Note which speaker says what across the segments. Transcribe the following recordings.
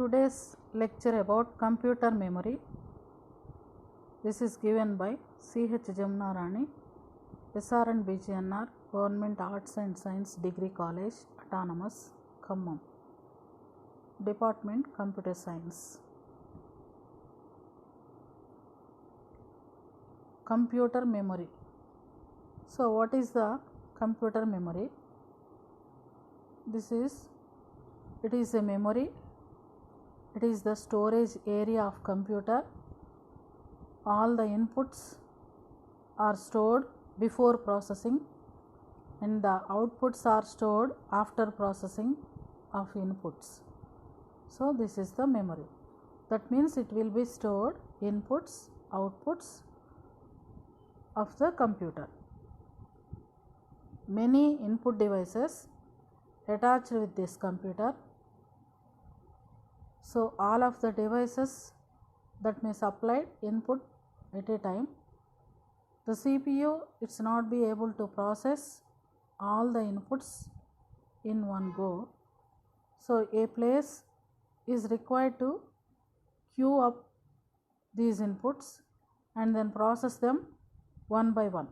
Speaker 1: today's lecture about computer memory. This is given by C.H. Jamna Rani, SRN BGNR, Government Arts and Science Degree College, Autonomous, Khammam, Department Computer Science. Computer memory. So what is the computer memory? It is a memory. It is the storage area of computer. All the inputs are stored before processing and the outputs are stored after processing of inputs. So this is the memory. That means it will be stored inputs, outputs of the computer. Many input devices attached with this computer. So all of the devices that may supply input at a time. The CPU it's not be able to process all the inputs in one go. So a place is required to queue up these inputs and then process them one by one.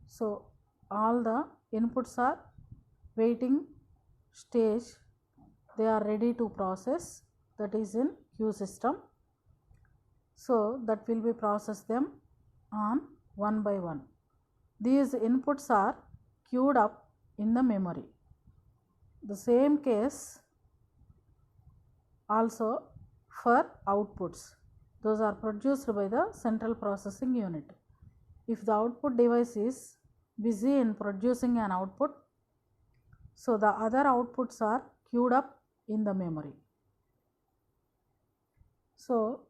Speaker 1: So all the inputs are waiting stage, they are ready to process, that is in queue system. So that will be process them on one by one. These inputs are queued up in the memory. The same case also for outputs. Those are produced by the central processing unit. If the output device is busy in producing an output, so the other outputs are queued up in the memory. So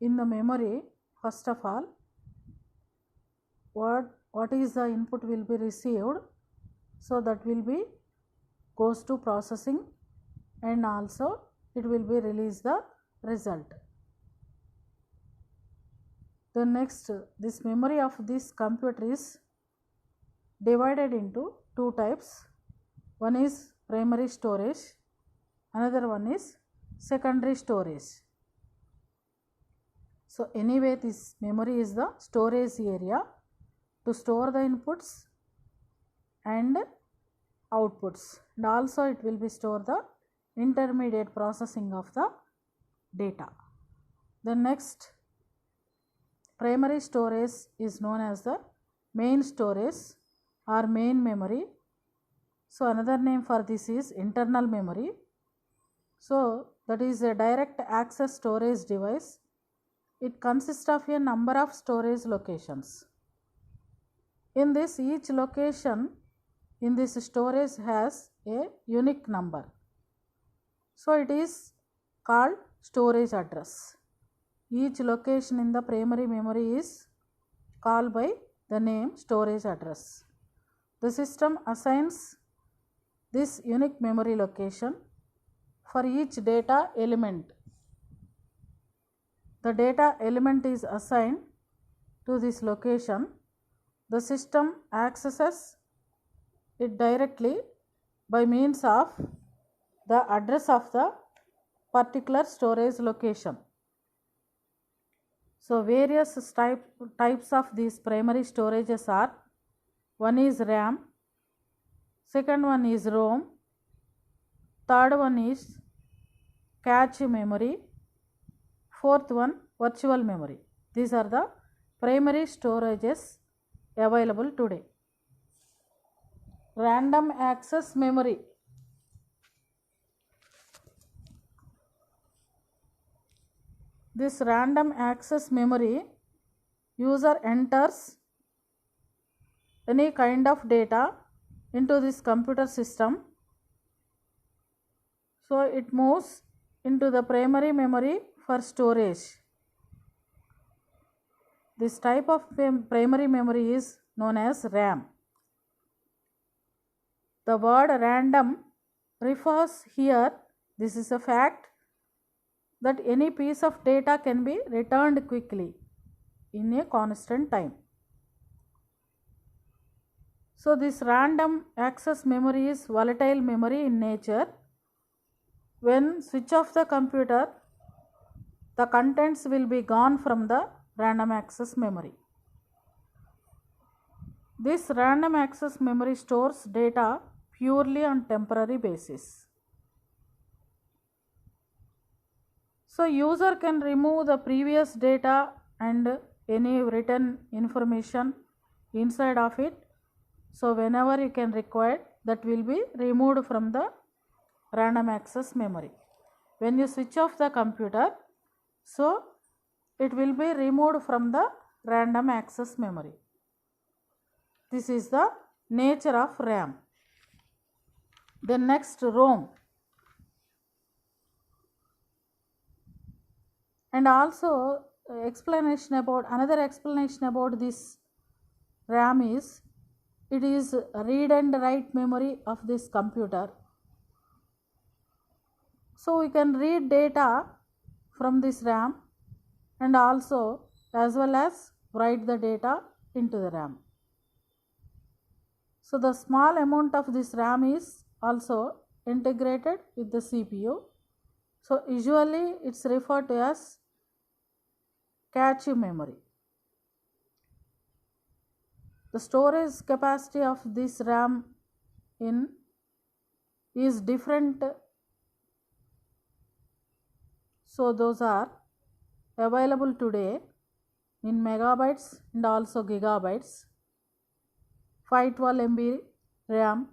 Speaker 1: in the memory, first of all, what is the input will be received, so that will be goes to processing and also it will be release the result. The next, this memory of this computer is divided into two types. One is primary storage, another one is secondary storage. So anyway, this memory is the storage area to store the inputs and outputs, and also it will be store the intermediate processing of the data. The next, primary storage is known as the main storage or main memory. So another name for this is internal memory. So that is a direct access storage device. It consists of a number of storage locations. In this, each location in this storage has a unique number. So it is called storage address. Each location in the primary memory is called by the name storage address. The system assigns this unique memory location for each data element. The data element is assigned to this location. The system accesses it directly by means of the address of the particular storage location. So various types of these primary storages are: one is RAM, second one is ROM, third one is cache memory, fourth one virtual memory. These are the primary storages available today. Random access memory. This random access memory, user enters any kind of data into this computer system. So it moves into the primary memory for storage. This type of primary memory is known as RAM. The word random refers here, this is a fact, that any piece of data can be returned quickly in a constant time. So this random access memory is volatile memory in nature. when switch off the computer, the contents will be gone from the random access memory. This random access memory stores data purely on temporary basis. So user can remove the previous data and any written information inside of it. So whenever you can require, that will be removed from the random access memory. When you switch off the computer, so it will be removed from the random access memory. This is the nature of RAM. Then next, ROM. And also another explanation about this RAM is, it is read and write memory of this computer. So we can read data from this RAM and also as well as write the data into the RAM. So the small amount of this RAM is also integrated with the CPU. So usually it's referred to as cache memory. The storage capacity of this RAM is different. So those are available today in megabytes and also gigabytes. 512 MB RAM,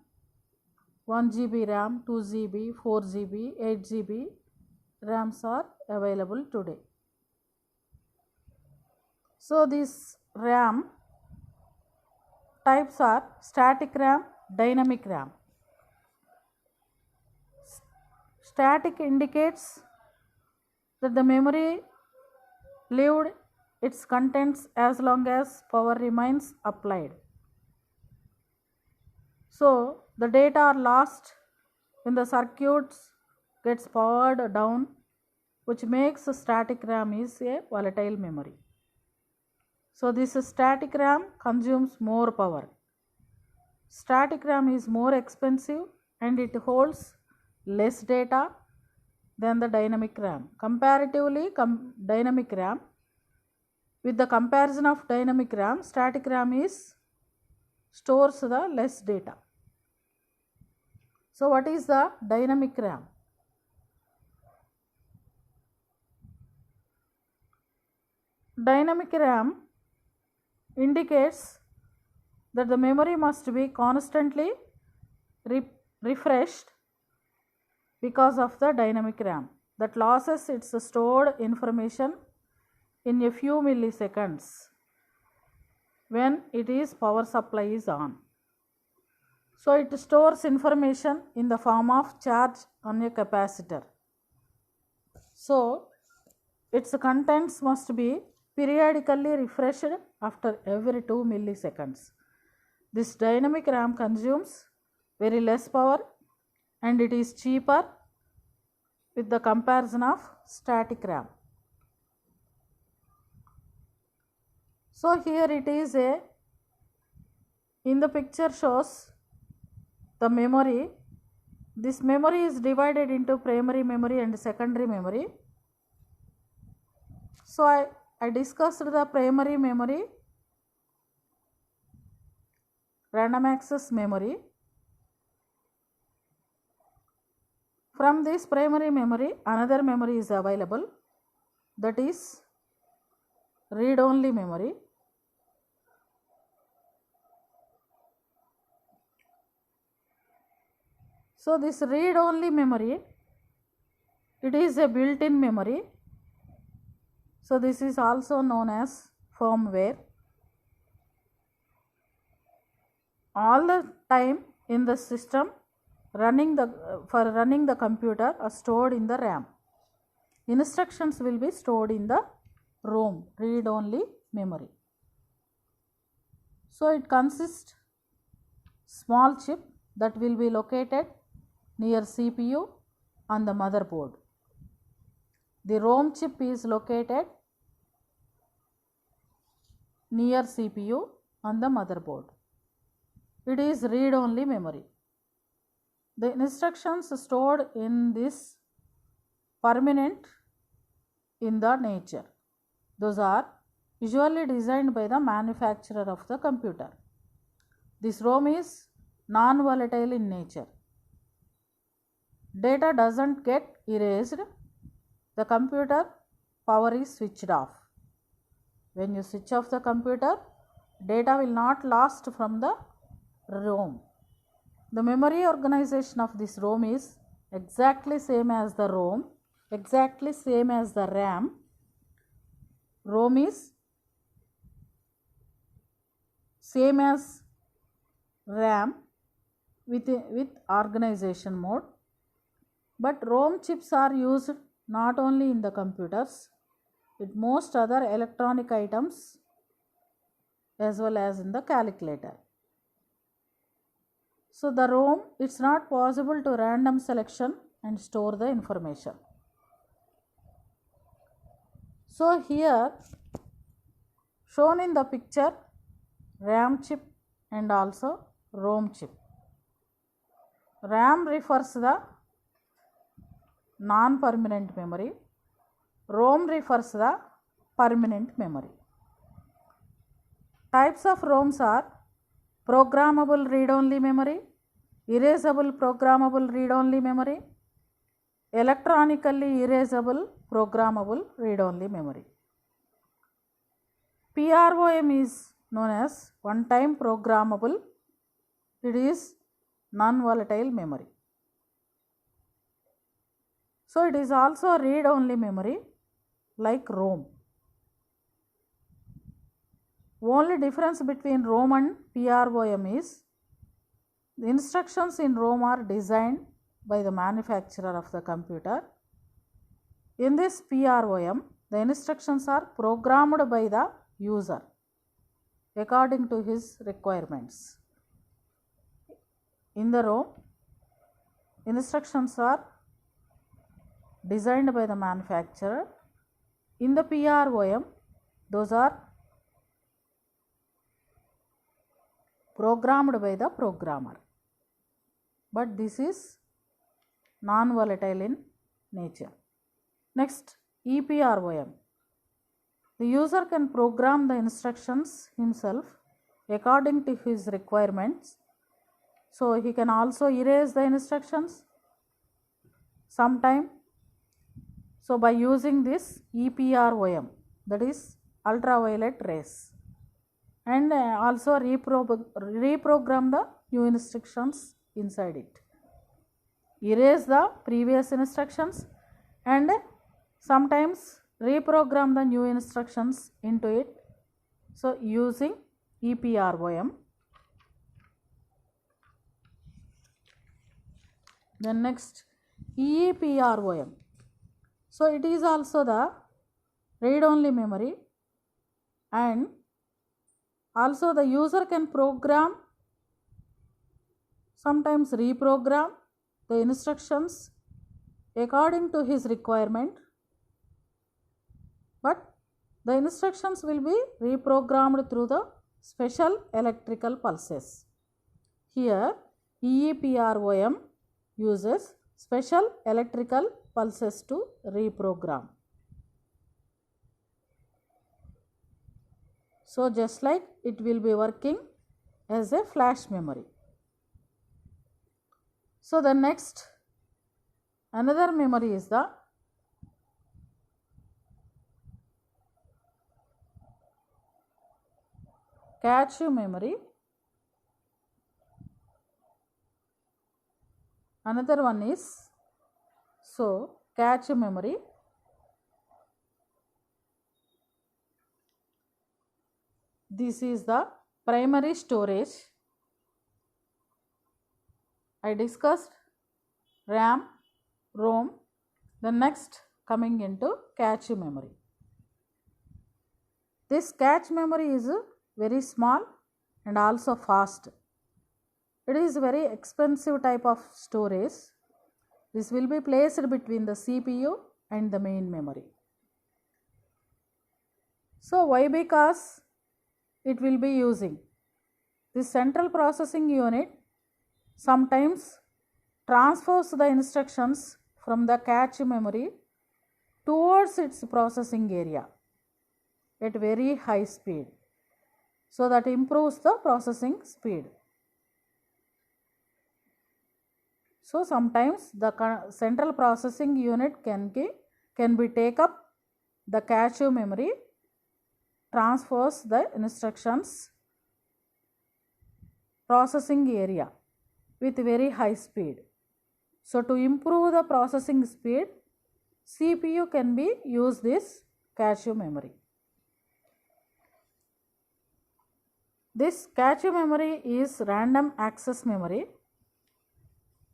Speaker 1: 1 GB RAM, 2 GB, 4 GB, 8 GB RAMs are available today. So these RAM types are static RAM, dynamic RAM. Static indicates that the memory lived its contents as long as power remains applied. So the data are lost when the circuits gets powered down, which makes static RAM is a volatile memory. So this static RAM consumes more power. Static RAM is more expensive and it holds less data than the dynamic RAM. Comparatively, dynamic RAM, with the comparison of dynamic RAM, static RAM stores the less data. So what is the dynamic RAM? Dynamic RAM indicates that the memory must be constantly refreshed because of the dynamic RAM that loses its stored information in a few milliseconds when its power supply is on. So it stores information in the form of charge on a capacitor. So its contents must be periodically refreshed after every 2 milliseconds. This dynamic RAM consumes very less power and it is cheaper with the comparison of static RAM. So here it is in the picture shows the memory. This memory is divided into primary memory and secondary memory. So I discussed the primary memory, random access memory. From this primary memory, another memory is available, that is read-only memory. So this read-only memory, it is a built-in memory. So this is also known as firmware. All the time in the system for running the computer are stored in the RAM. Instructions will be stored in the ROM, read-only memory. So it consists small chip that will be located near CPU on the motherboard. The ROM chip is located near CPU on the motherboard. It is read-only memory. The instructions stored in this permanent in the nature. Those are usually designed by the manufacturer of the computer. This ROM is non-volatile in nature. Data doesn't get erased. The computer power is switched off. When you switch off the computer, data will not lost from the ROM. The memory organization of this ROM is exactly same as the ROM, exactly same as the RAM. ROM is same as RAM with organization mode, but ROM chips are used not only in the computers, with most other electronic items as well as in the calculator. So the ROM, it's not possible to random selection and store the information. So here shown in the picture, RAM chip and also ROM chip. RAM refers the non-permanent memory. ROM refers the permanent memory. Types of ROMs are programmable read-only memory, erasable programmable read-only memory, electronically erasable programmable read-only memory. PROM is known as one-time programmable. It is non-volatile memory. So it is also a read-only memory like ROM. Only difference between ROM and PROM is the instructions in ROM are designed by the manufacturer of the computer. In this PROM, the instructions are programmed by the user according to his requirements. In the ROM, instructions are designed by the manufacturer. In the PROM, those are programmed by the programmer, but this is non-volatile in nature. Next, EPROM. The user can program the instructions himself according to his requirements. So he can also erase the instructions sometime. So by using this EPROM, that is ultraviolet rays, and also reprogram the new instructions inside it, erase the previous instructions and sometimes reprogram the new instructions into it. So using EPROM. Then next, EEPROM. So it is also the read-only memory, and also the user can program, sometimes reprogram the instructions according to his requirement, but the instructions will be reprogrammed through the special electrical pulses. Here EEPROM uses special electrical pulses to reprogram. So just like it will be working as a flash memory. So the next, another memory is the cache memory. Another one is cache memory. This is the primary storage. I discussed RAM, ROM. The next coming into cache memory. This cache memory is very small and also fast. It is very expensive type of storage. This will be placed between the CPU and the main memory. So why? Because it will be using this central processing unit sometimes transfers the instructions from the cache memory towards its processing area at very high speed. So that improves the processing speed. So sometimes the central processing unit can be take up the cache memory, transfers the instructions processing area with very high speed. So to improve the processing speed, CPU can be use this cache memory. This cache memory is random access memory,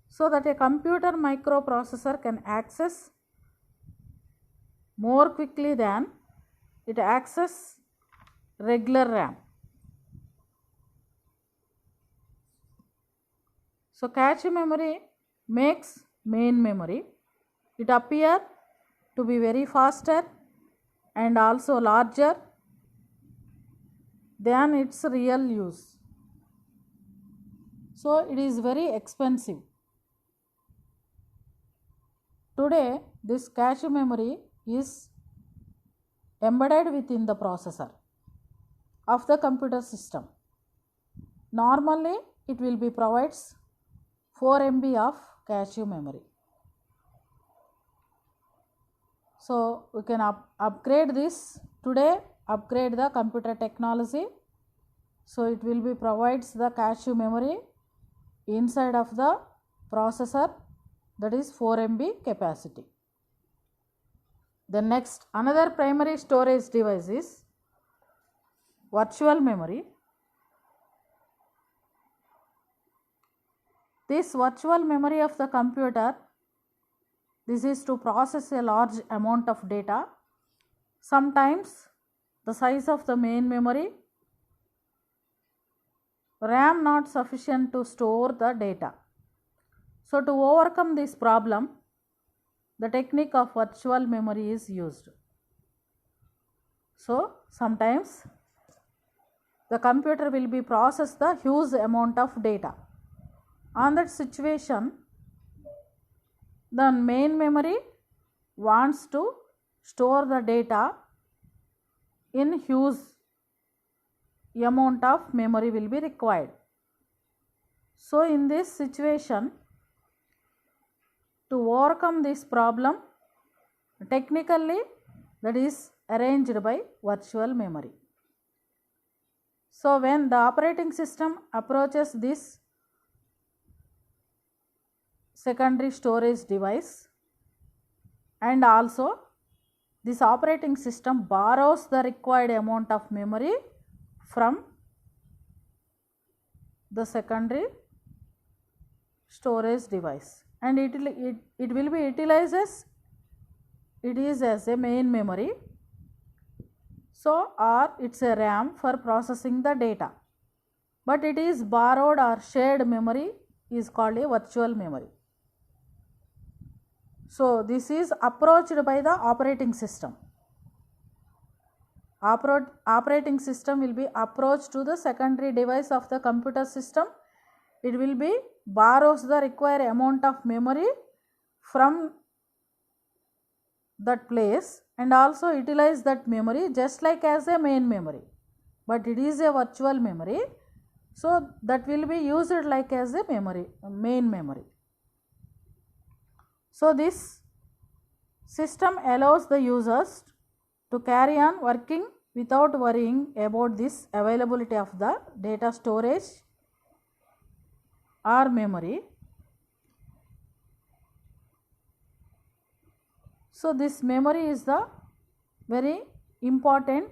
Speaker 1: so that a computer microprocessor can access more quickly than it access regular RAM. So cache memory makes main memory. It appear to be very faster and also larger than its real use. So it is very expensive. Today this cache memory is embedded within the processor of the computer system. Normally it will be provides 4 MB of cache memory. So we can upgrade this today, upgrade the computer technology. So it will be provides the cache memory inside of the processor, that is 4 MB capacity. The next, another primary storage device is virtual memory. This virtual memory of the computer, this is to process a large amount of data, sometimes the size of the main memory, RAM not sufficient to store the data. So to overcome this problem, the technique of virtual memory is used. So sometimes the computer will be process the huge amount of data. On that situation, the main memory wants to store the data in huge amount of memory will be required. So in this situation, to overcome this problem, technically that is arranged by virtual memory. So when the operating system approaches this secondary storage device, and also this operating system borrows the required amount of memory from the secondary storage device, and it will be utilizes it is as a main memory, so or it's a RAM for processing the data, but it is borrowed or shared memory is called a virtual memory. So this is approached by the operating system. Operating system will be approached to the secondary device of the computer system. It will be borrows the required amount of memory from that place and also utilize that memory just like as a main memory, but it is a virtual memory, so that will be used like as a main memory. So this system allows the users to carry on working without worrying about this availability of the data storage or memory. So this memory is the very important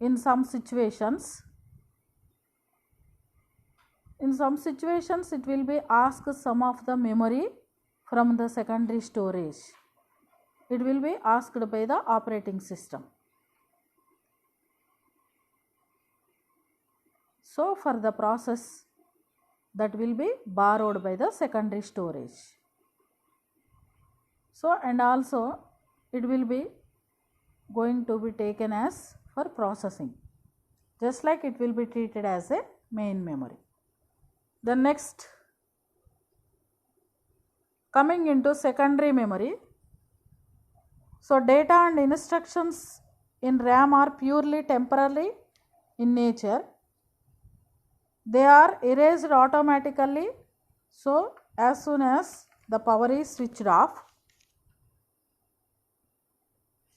Speaker 1: in some situations. In some situations it will be asked some of the memory from the secondary storage. It will be asked by the operating system. So for the process that will be borrowed by the secondary storage. So and also it will be going to be taken as for processing, just like it will be treated as a main memory. The next Coming into secondary memory. So data and instructions in RAM are purely temporary in nature. They are erased automatically, so as soon as the power is switched off.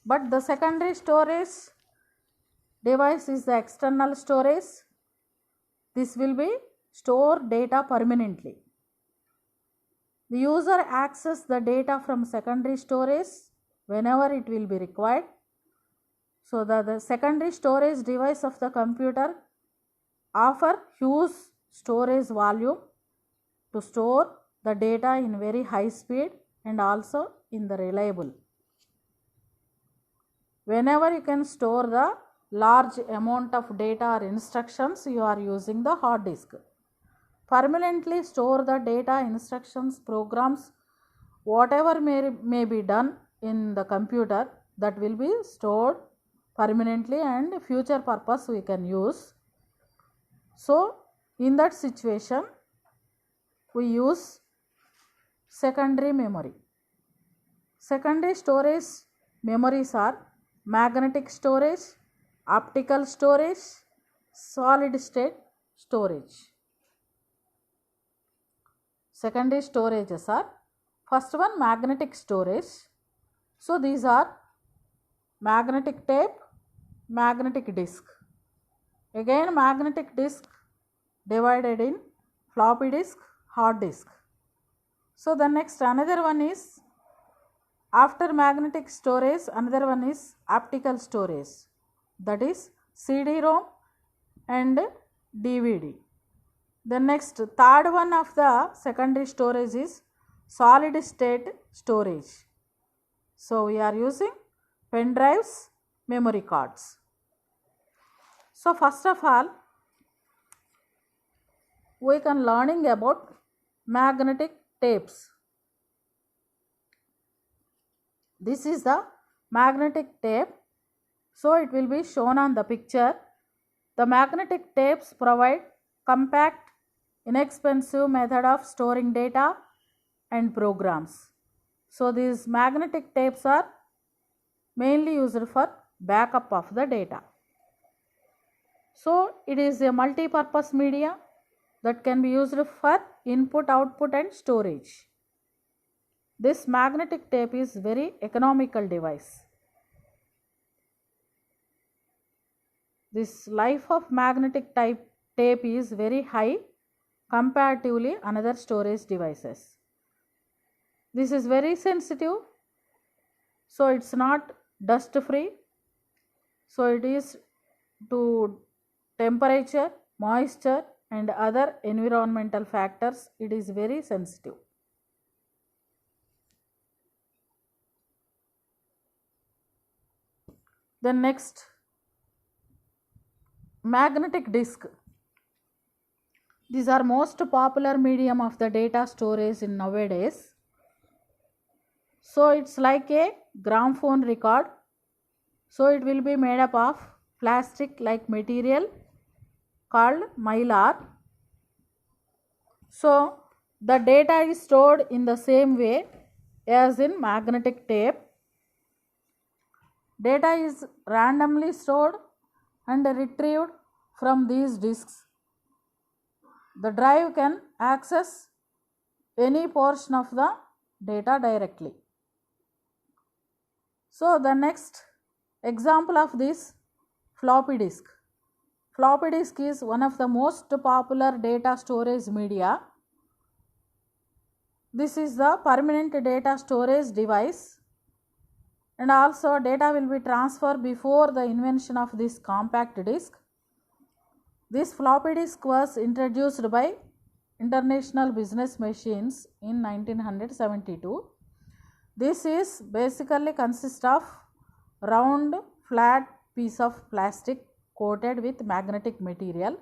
Speaker 1: But the secondary storage device is the external storage. This will be store data permanently. The user access the data from secondary storage whenever it will be required. So the secondary storage device of the computer offer huge storage volume to store the data in very high speed and also in the reliable. Whenever you can store the large amount of data or instructions, you are using the hard disk. Permanently store the data, instructions, programs, whatever may be done in the computer, that will be stored permanently and future purpose we can use. So in that situation we use secondary memory. Secondary storage memories are magnetic storage, optical storage, solid state storage. Secondary storages are, first one, magnetic storage. So these are magnetic tape, magnetic disk. Again magnetic disk divided in floppy disk, hard disk. So the next, another one is, after magnetic storage, another one is optical storage, that is CD-ROM and DVD. The next, third one of the secondary storage is solid state storage. So we are using pen drives, memory cards. So first of all, we can learning about magnetic tapes. This is the magnetic tape. So it will be shown on the picture. The magnetic tapes provide compact, inexpensive method of storing data and programs. So these magnetic tapes are mainly used for backup of the data. So it is a multi-purpose media that can be used for input, output and storage. This magnetic tape is very economical device. This life of magnetic tape is very high comparatively another storage devices. This is very sensitive, so it's not dust free. So it is to temperature, moisture and other environmental factors, it is very sensitive. Then next, magnetic disk. These are most popular medium of the data storage in nowadays. So it's like a gramophone record. So it will be made up of plastic like material called mylar. So the data is stored in the same way as in magnetic tape. Data is randomly stored and retrieved from these disks. The drive can access any portion of the data directly. So the next example of this, floppy disk. Floppy disk is one of the most popular data storage media. This is the permanent data storage device, and also data will be transferred before the invention of this compact disk. This floppy disk was introduced by International Business Machines in 1972. This is basically consists of round flat piece of plastic coated with magnetic material.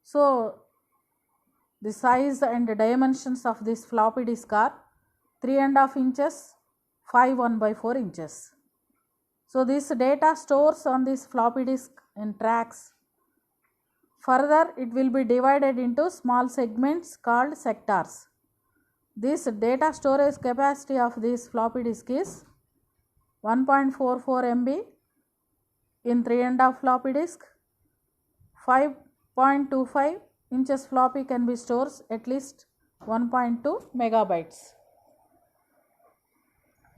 Speaker 1: So the size and dimensions of this floppy disk are 3.5 inches, 5 1/4 inches. So this data stores on this floppy disk in tracks. Further, it will be divided into small segments called sectors. This data storage capacity of this floppy disk is 1.44 MB in 3.5 floppy disk. 5.25 inches floppy can be stored at least 1.2 megabytes.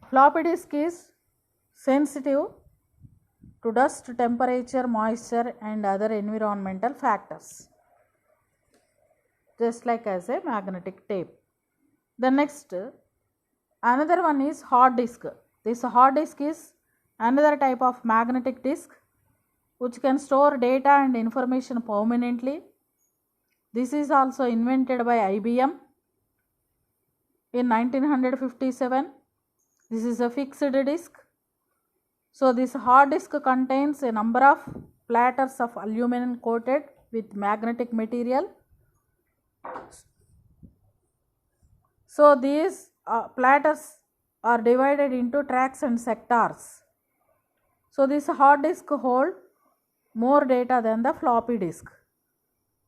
Speaker 1: Floppy disk is sensitive to dust, temperature, moisture and other environmental factors, just like as a magnetic tape. The next, another one is hard disk. This hard disk is another type of magnetic disk which can store data and information permanently. This is also invented by IBM in 1957. This is a fixed disk. So this hard disk contains a number of platters of aluminum coated with magnetic material. So these platters are divided into tracks and sectors. So this hard disk hold more data than the floppy disk.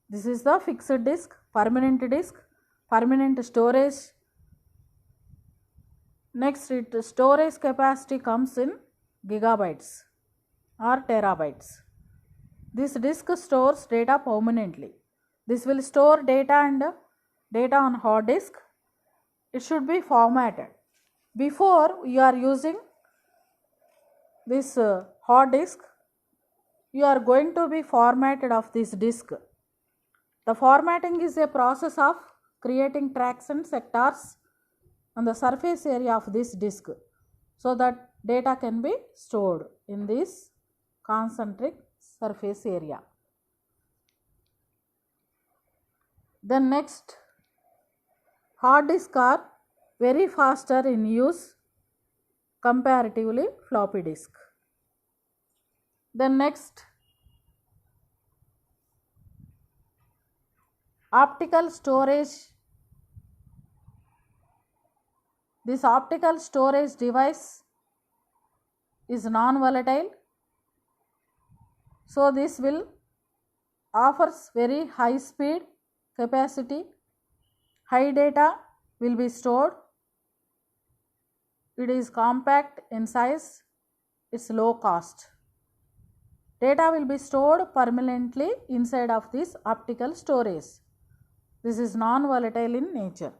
Speaker 1: This is the fixed disk, permanent storage. Next, its storage capacity comes in gigabytes or terabytes. This disk stores data permanently. This will store data on hard disk. It should be formatted. Before you are using this hard disk, you are going to be formatted of this disk. The formatting is a process of creating tracks and sectors on the surface area of this disk so that data can be stored in this concentric surface area. Then next, hard disk are very faster in use comparatively floppy disk. Then next, optical storage. This optical storage device is non-volatile. So this will offers very high speed capacity. High data will be stored. It is compact in size. It's low cost. Data will be stored permanently inside of this optical storage. This is non-volatile in nature.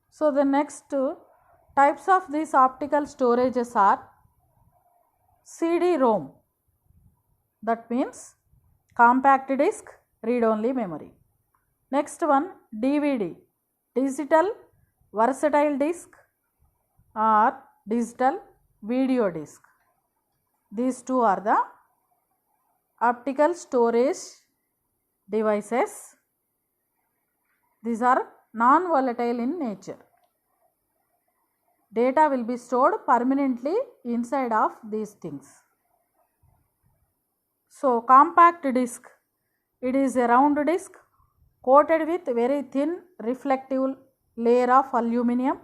Speaker 1: So the next types of these optical storages are CD-ROM, that means compact disk, read-only memory. Next one, DVD, digital versatile disk or digital video disk. These two are the optical storage devices. These are non-volatile in nature. Data will be stored permanently inside of these things. So compact disk, it is a round disk coated with very thin reflective layer of aluminum.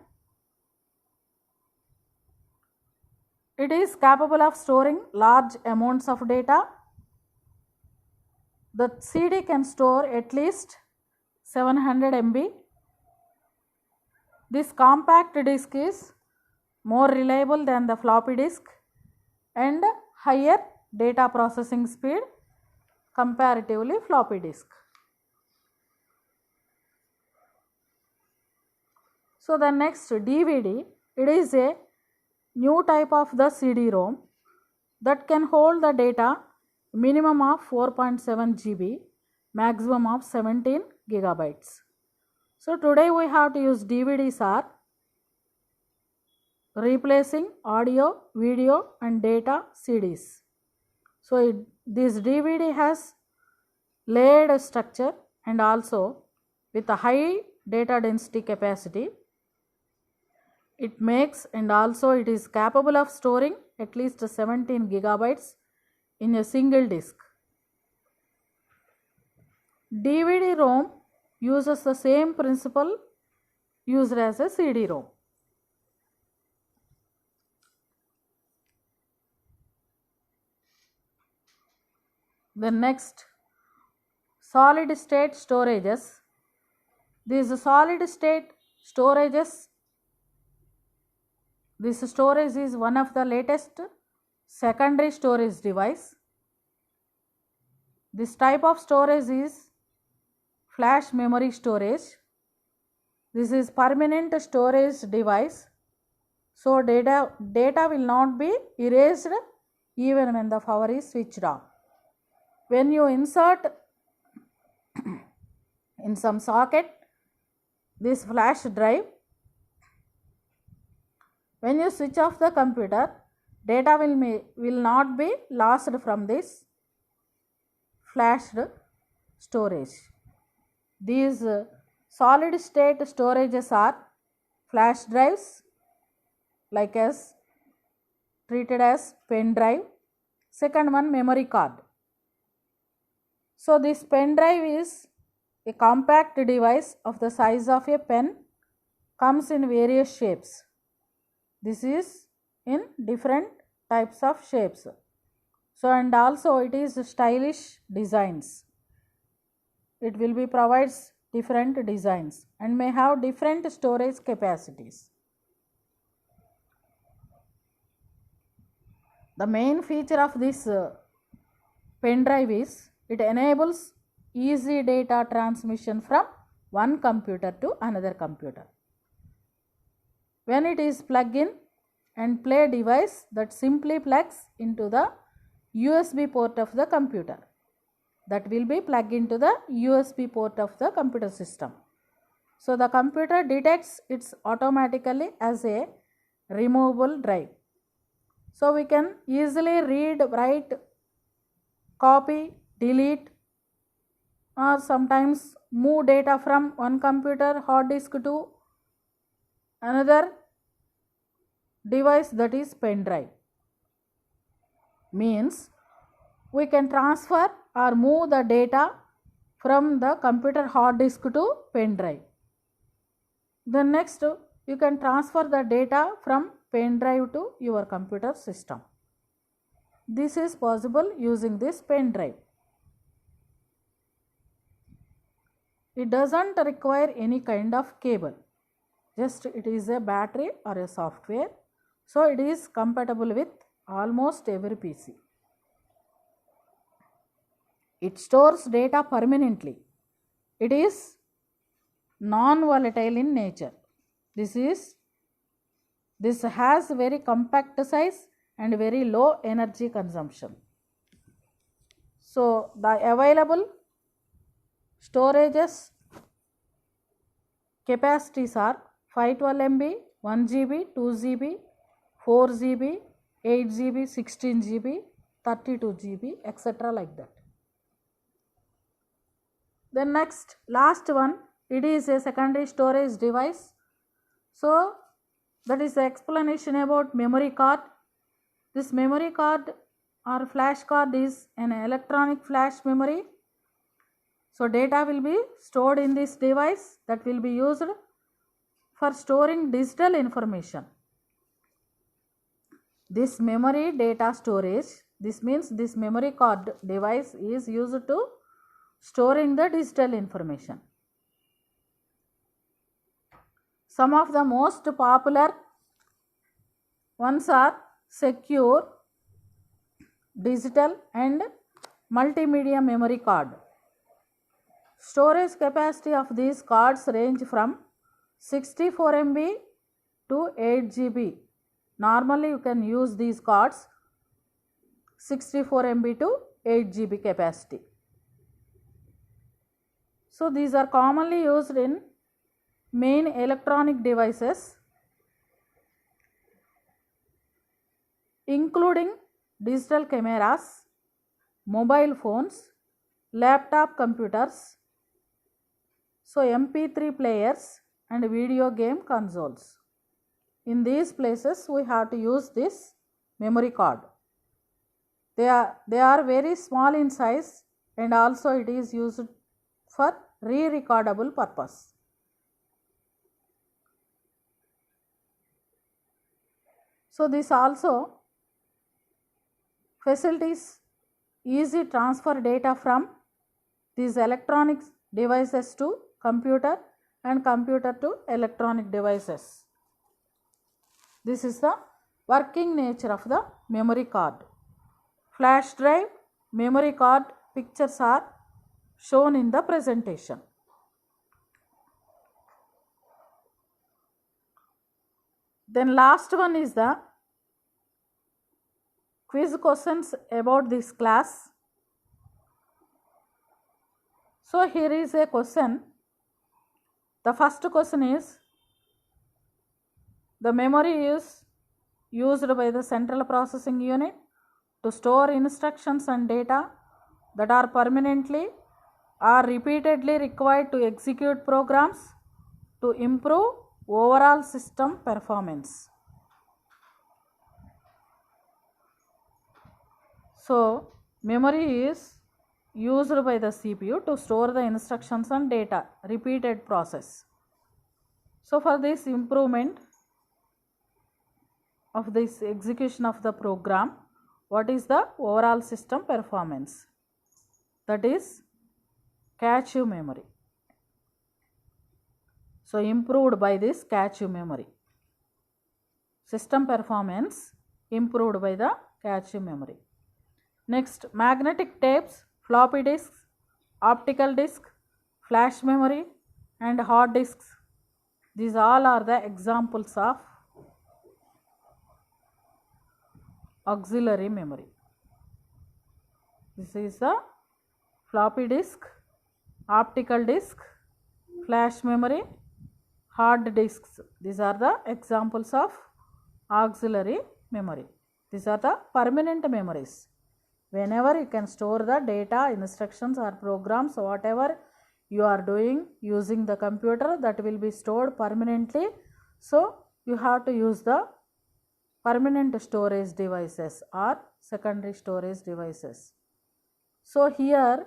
Speaker 1: It is capable of storing large amounts of data. The CD can store at least 700 MB. This compact disk is more reliable than the floppy disk and higher data processing speed comparatively floppy disk. So the next, DVD, it is a new type of the CD-ROM that can hold the data minimum of 4.7 GB, maximum of 17 gigabytes. So today we have to use DVDs are replacing audio, video and data CDs. So this DVD has layered structure and also with a high data density capacity. It makes and also it is capable of storing at least 17 gigabytes in a single disk. DVD-ROM uses the same principle used as a CD-ROM. The next, solid state storages. These solid state storages, this storage is one of the latest secondary storage device. This type of storage is flash memory storage. This is permanent storage device, so data will not be erased even when the power is switched off. When you insert in some socket this flash drive, when you switch off the computer, data will not be lost from this flashed storage. These solid state storages are flash drives, like as treated as pen drive. Second one, memory card. So this pen drive is a compact device of the size of a pen, comes in various shapes. This is in different types of shapes. So and also it is stylish designs. It will be provides different designs and may have different storage capacities. The main feature of this pen drive is it enables easy data transmission from one computer to another computer. When it is plug in and play device that simply plugs into the USB port of the computer, that will be plugged into the USB port of the computer system. So the computer detects it automatically as a removable drive. So we can easily read, write, copy, delete, or sometimes move data from one computer hard disk to another device, that is pen drive. Means we can transfer or move the data from the computer hard disk to pen drive. Then next, you can transfer the data from pen drive to your computer system. This is possible using this pen drive. It doesn't require any kind of cable, just it is a battery or a software, so it is compatible with almost every PC. It stores data permanently. It is non-volatile in nature. This has very compact size and very low energy consumption. So the available storages capacities are 512 MB, 1 GB, 2 GB, 4 GB, 8 GB, 16 GB, 32 GB, etc. like that. Then next, last one, it is a secondary storage device. So that is the explanation about memory card. This memory card or flash card is an electronic flash memory. So data will be stored in this device that will be used for storing digital information. This memory data storage, this means this memory card device is used to storing the digital information. Some of the most popular ones are secure, digital and multimedia memory card. Storage capacity of these cards range from 64 MB to 8 GB. Normally you can use these cards 64 MB to 8 GB capacity. So these are commonly used in main electronic devices, including digital cameras, mobile phones, laptop computers, so MP3 players and video game consoles. In these places we have to use this memory card. They are very small in size and also it is used for re-recordable purpose. So this also facilities easy transfer data from these electronic devices to computer and computer to electronic devices. This is the working nature of the memory card. Flash drive, memory card pictures are shown in the presentation. Then last one is the quiz questions about this class. So here is a question. The first question is, the memory is used by the central processing unit to store instructions and data that are permanently or repeatedly required to execute programs to improve overall system performance. So memory is used by the CPU to store the instructions and data, repeated process. So for this improvement of this execution of the program, what is the overall system performance? That is cache memory. So improved by this cache memory. System performance improved by the cache memory. Next, magnetic tapes, floppy disks, optical disk, flash memory and hard disks. These all are the examples of auxiliary memory. This is the floppy disk, optical disk, flash memory, hard disks. These are the examples of auxiliary memory. These are the permanent memories. Whenever you can store the data, instructions or programs, whatever you are doing using the computer, that will be stored permanently. So you have to use the permanent storage devices or secondary storage devices. So here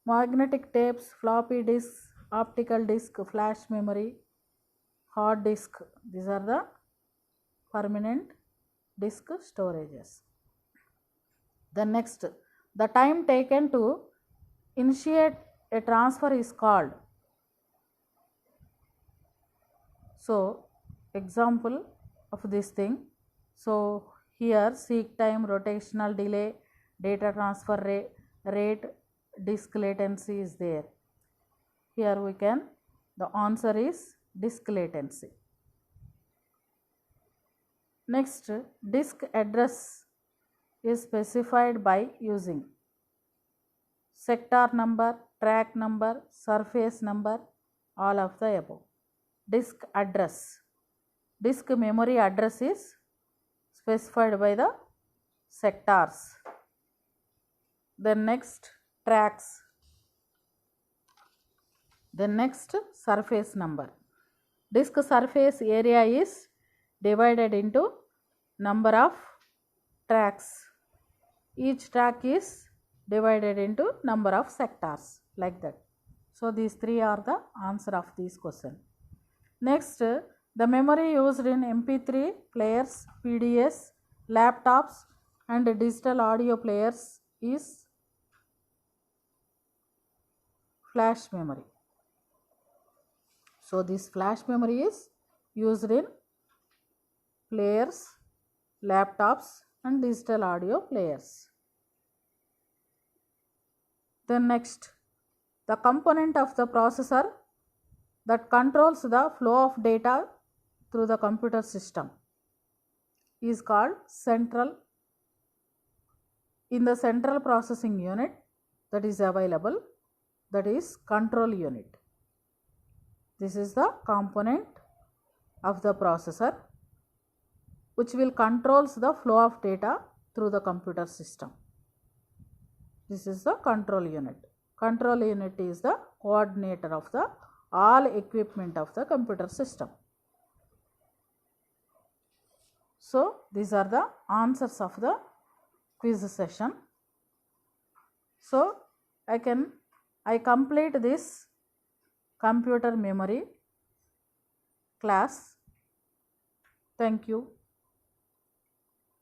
Speaker 1: magnetic tapes, floppy disks, optical disk, flash memory, hard disk, these are the permanent disk storages. Then next, the time taken to initiate a transfer is called. So example of this thing. So here seek time, rotational delay, data transfer rate, disk latency is there. Here we can, the answer is disk latency. Next, disk address is specified by using sector number, track number, surface number, all of the above. Disk address. Disk memory address is specified by the sectors. Then next, tracks. Then next, surface number. Disk surface area is divided into number of tracks. Each track is divided into number of sectors, like that. So these three are the answer of this question. Next, the memory used in MP3 players, PDS, laptops and digital audio players is flash memory. So this flash memory is used in players, laptops and digital audio players. Then next, the component of the processor that controls the flow of data through the computer system is called central. In the central processing unit that is available, that is control unit. This is the component of the processor which will controls the flow of data through the computer system. This is the control unit. Control unit is the coordinator of the all equipment of the computer system. So these are the answers of the quiz session. So I complete this computer memory class. Thank you.